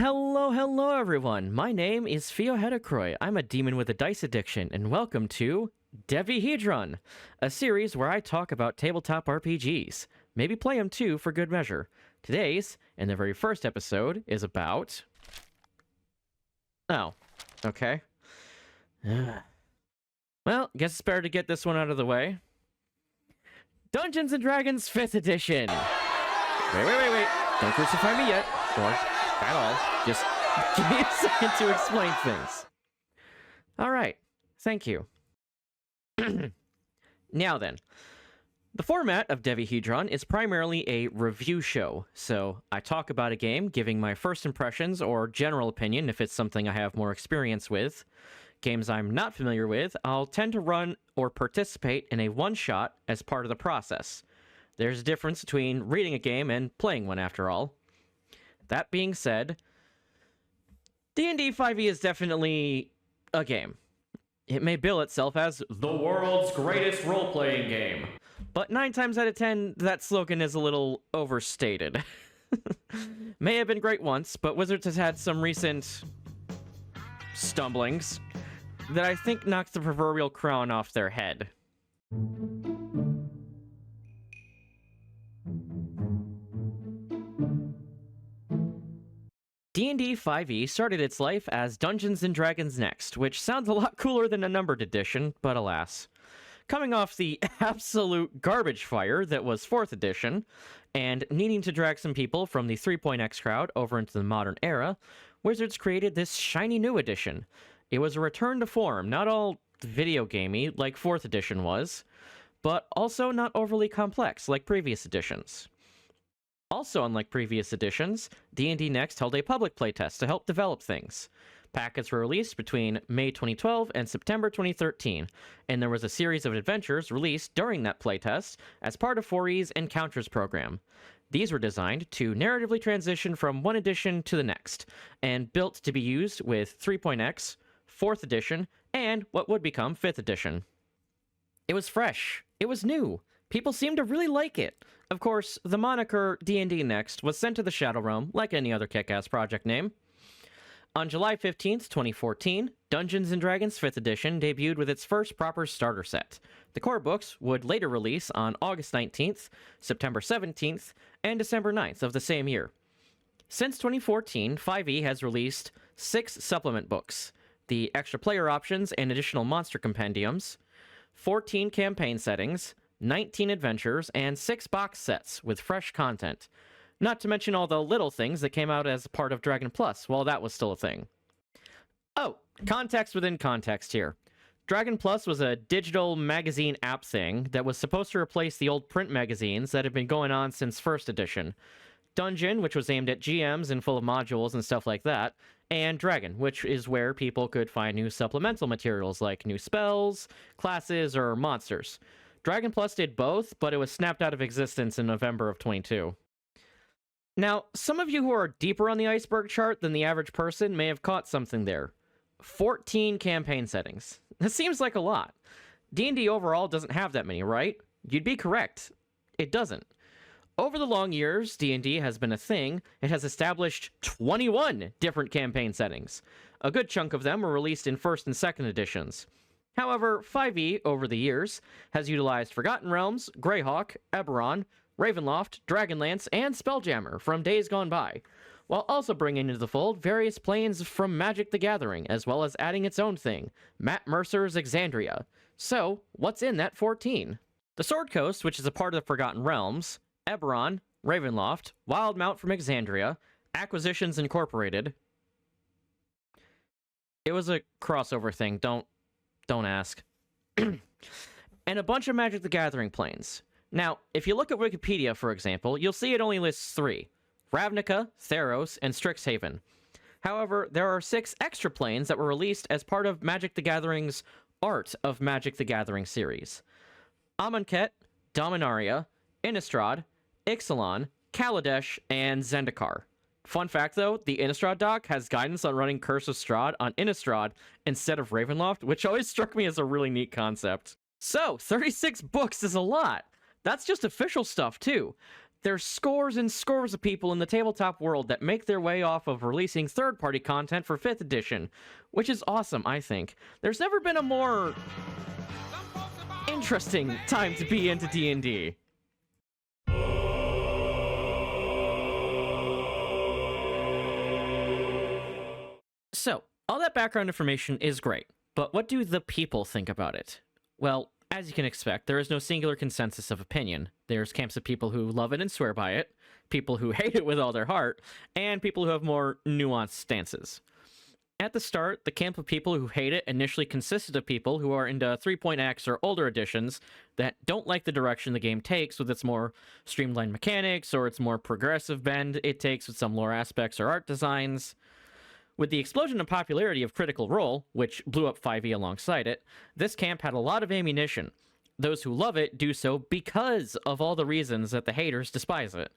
Hello everyone. My name is Het'akrois. I'm a demon with a dice addiction, and welcome to Devihedron, a series where I talk about tabletop RPGs. Maybe play them too, for good measure. Today's, and the very first episode, is about... Oh, okay. Well, guess it's better to get this one out of the way. Dungeons & Dragons 5th edition! Wait. Don't crucify me yet, or at all. Just give me a second to explain things. Alright, thank you. Now then, the format of Devihedron is primarily a review show, so I talk about a game, giving my first impressions or general opinion if it's something I have more experience with. Games I'm not familiar with, I'll tend to run or participate in a one-shot as part of the process. There's a difference between reading a game and playing one, after all. That being said, D&D 5e is definitely a game. It may bill itself as the world's greatest role-playing game, but 9 times out of 10, that slogan is a little overstated. May have been great once, but Wizards has had some recent stumblings that I think knocked the proverbial crown off their head. D&D 5e started its life as Dungeons & Dragons Next, which sounds a lot cooler than a numbered edition, but alas. Coming off the absolute garbage fire that was 4th edition, and needing to drag some people from the 3.x crowd over into the modern era, Wizards created this shiny new edition. It was a return to form, not all video gamey like 4th edition was, but also not overly complex like previous editions. Also, unlike previous editions, D&D Next held a public playtest to help develop things. Packets were released between May 2012 and September 2013, and there was a series of adventures released during that playtest as part of 4E's Encounters program. These were designed to narratively transition from one edition to the next, and built to be used with 3.x, 4th edition, and what would become 5th edition. It was fresh. It was new. People seemed to really like it. Of course, the moniker D&D Next was sent to the Shadow Realm like any other kick-ass project name. On July 15th, 2014, Dungeons & Dragons 5th edition debuted with its first proper starter set. The core books would later release on August 19th, September 17th, and December 9th of the same year. Since 2014, 5e has released 6 supplement books, the extra player options and additional monster compendiums, 14 campaign settings, 19 adventures, and 6 box sets with fresh content. Not to mention all the little things that came out as part of Dragon Plus, while that was still a thing. Oh, context within context here. Dragon Plus was a digital magazine app thing that was supposed to replace the old print magazines that had been going on since 1st edition. Dungeon, which was aimed at GMs and full of modules and stuff like that, and Dragon, which is where people could find new supplemental materials like new spells, classes, or monsters. Dragon Plus did both, but it was snapped out of existence in November of 22. Now, some of you who are deeper on the iceberg chart than the average person may have caught something there. 14 campaign settings. That seems like a lot. D&D overall doesn't have that many, right? You'd be correct. It doesn't. Over the long years D&D has been a thing, it has established 21 different campaign settings. A good chunk of them were released in 1st and 2nd editions. However, 5e, over the years, has utilized Forgotten Realms, Greyhawk, Eberron, Ravenloft, Dragonlance, and Spelljammer from days gone by, while also bringing into the fold various planes from Magic the Gathering, as well as adding its own thing, Matt Mercer's Exandria. So, what's in that 14? The Sword Coast, which is a part of the Forgotten Realms, Eberron, Ravenloft, Wildmount from Exandria, Acquisitions Incorporated. It was a crossover thing, don't ask. And a bunch of Magic the Gathering planes. Now, if you look at Wikipedia, for example, you'll see it only lists 3. Ravnica, Theros, and Strixhaven. However, there are 6 extra planes that were released as part of Magic the Gathering's Art of Magic the Gathering series. Amonkhet, Dominaria, Innistrad, Ixalan, Kaladesh, and Zendikar. Fun fact though, the Innistrad doc has guidance on running Curse of Strahd on Innistrad instead of Ravenloft, which always struck me as a really neat concept. So, 36 books is a lot! That's just official stuff too. There's scores and scores of people in the tabletop world that make their way off of releasing third-party content for 5th edition, which is awesome, I think. There's never been a more interesting time to be into D&D. So, all that background information is great, but what do the people think about it? Well, as you can expect, there is no singular consensus of opinion. There's camps of people who love it and swear by it, people who hate it with all their heart, and people who have more nuanced stances. At the start, the camp of people who hate it initially consisted of people who are into 3.x or older editions that don't like the direction the game takes with its more streamlined mechanics or its more progressive bend it takes with some lore aspects or art designs. With the explosion in popularity of Critical Role, which blew up 5e alongside it, this camp had a lot of ammunition. Those who love it do so because of all the reasons that the haters despise it.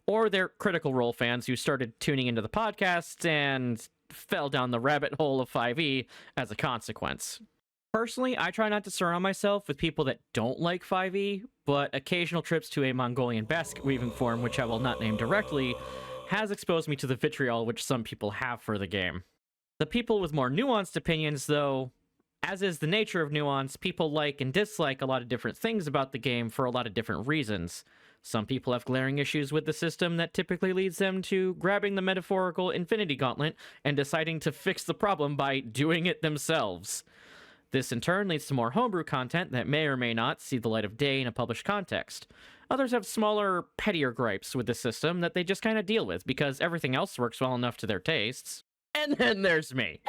Or they're Critical Role fans who started tuning into the podcast and fell down the rabbit hole of 5e as a consequence. Personally, I try not to surround myself with people that don't like 5e, but occasional trips to a Mongolian basket weaving forum, which I will not name directly, has exposed me to the vitriol which some people have for the game. The people with more nuanced opinions, though, as is the nature of nuance, people like and dislike a lot of different things about the game for a lot of different reasons. Some people have glaring issues with the system that typically leads them to grabbing the metaphorical Infinity Gauntlet and deciding to fix the problem by doing it themselves. This in turn leads to more homebrew content that may or may not see the light of day in a published context. Others have smaller, pettier gripes with the system that they just kind of deal with because everything else works well enough to their tastes. And then there's me.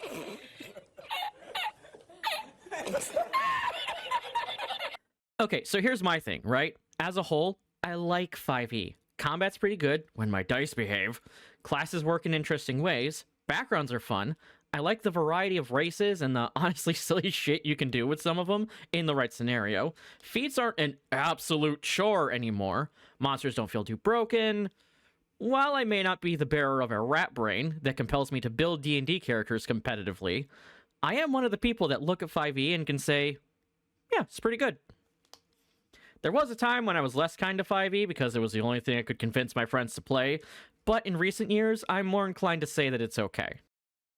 Okay, so here's my thing, right? As a whole, I like 5e. Combat's pretty good when my dice behave. Classes work in interesting ways. Backgrounds are fun. I like the variety of races and the honestly silly shit you can do with some of them in the right scenario. Feats aren't an absolute chore anymore. Monsters don't feel too broken. While I may not be the bearer of a rat brain that compels me to build D&D characters competitively, I am one of the people that look at 5e and can say, yeah, it's pretty good. There was a time when I was less kind to 5e because it was the only thing I could convince my friends to play, but in recent years, I'm more inclined to say that it's okay.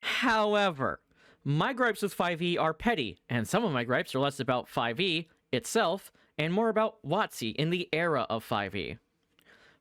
However, my gripes with 5e are petty, and some of my gripes are less about 5e itself and more about WotC in the era of 5e.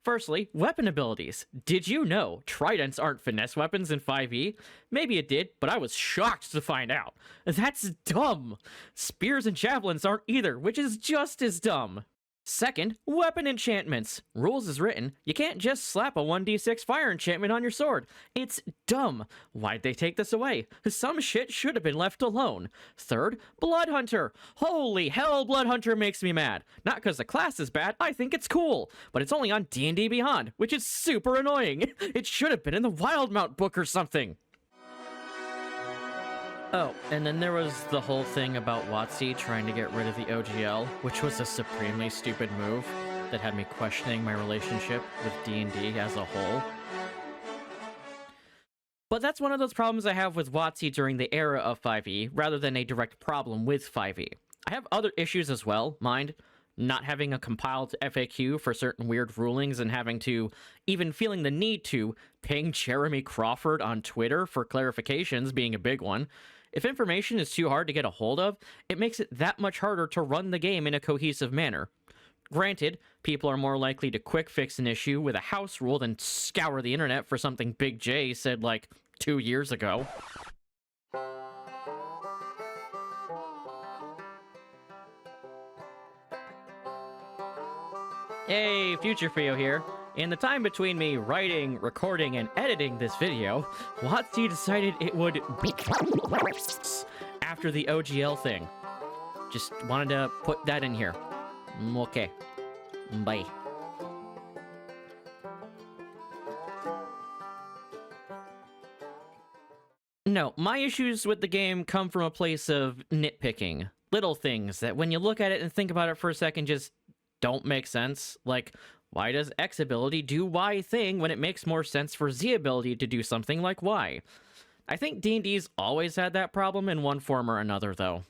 Firstly, weapon abilities. Did you know tridents aren't finesse weapons in 5e? Maybe it did, but I was shocked to find out. That's dumb. Spears and javelins aren't either, which is just as dumb. Second, weapon enchantments. Rules is written, you can't just slap a 1d6 fire enchantment on your sword. It's dumb. Why'd they take this away? Some shit should have been left alone. Third, Blood Hunter. Holy hell, Blood Hunter makes me mad. Not because the class is bad, I think it's cool. But it's only on D&D Beyond, which is super annoying. It should have been in the Wildmount book or something. Oh, and then there was the whole thing about WotC trying to get rid of the OGL, which was a supremely stupid move that had me questioning my relationship with D&D as a whole. But that's one of those problems I have with WotC during the era of 5e, rather than a direct problem with 5e. I have other issues as well, mind. Not having a compiled FAQ for certain weird rulings and having to, even feeling the need to, ping Jeremy Crawford on Twitter for clarifications being a big one. If information is too hard to get a hold of, it makes it that much harder to run the game in a cohesive manner. Granted, people are more likely to quick fix an issue with a house rule than scour the internet for something Big J said like 2 years ago. Hey, Future Fio here. In the time between me writing, recording, and editing this video, WotC decided it would be after the OGL thing. Just wanted to put that in here. Okay. Bye. No, my issues with the game come from a place of nitpicking. Little things that when you look at it and think about it for a second just don't make sense. Like, why does X ability do Y thing when it makes more sense for Z ability to do something like Y? I think D&D's always had that problem in one form or another, though.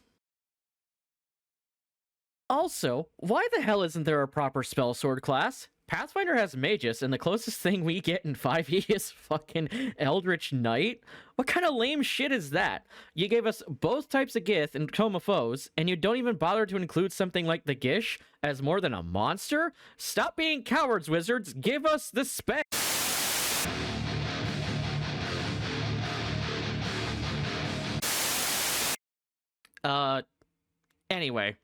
Also, why the hell isn't there a proper spell sword class? Pathfinder has magus, and the closest thing we get in 5e is fucking Eldritch Knight? What kind of lame shit is that? You gave us both types of Gith and Tome of Foes, and you don't even bother to include something like the Gish as more than a monster? Stop being cowards, wizards! Give us the spec! Anyway.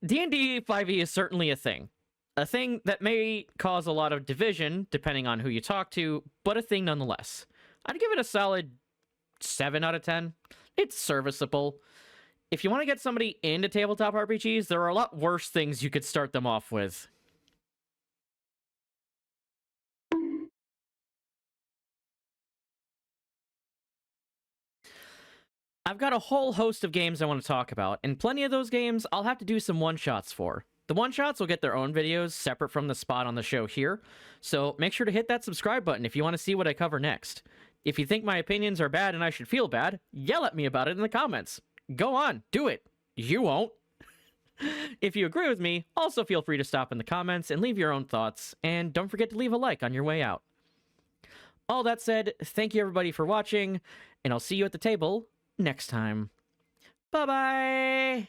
D&D 5e is certainly a thing. A thing that may cause a lot of division, depending on who you talk to, but a thing nonetheless. I'd give it a solid 7 out of 10. It's serviceable. If you want to get somebody into tabletop RPGs, there are a lot worse things you could start them off with. I've got a whole host of games I want to talk about, and plenty of those games I'll have to do some one-shots for. The one-shots will get their own videos separate from the spot on the show here, so make sure to hit that subscribe button if you want to see what I cover next. If you think my opinions are bad and I should feel bad, yell at me about it in the comments. Go on, do it. You won't. If you agree with me, also feel free to stop in the comments and leave your own thoughts, and don't forget to leave a like on your way out. All that said, thank you everybody for watching, and I'll see you at the table next time. Bye-bye!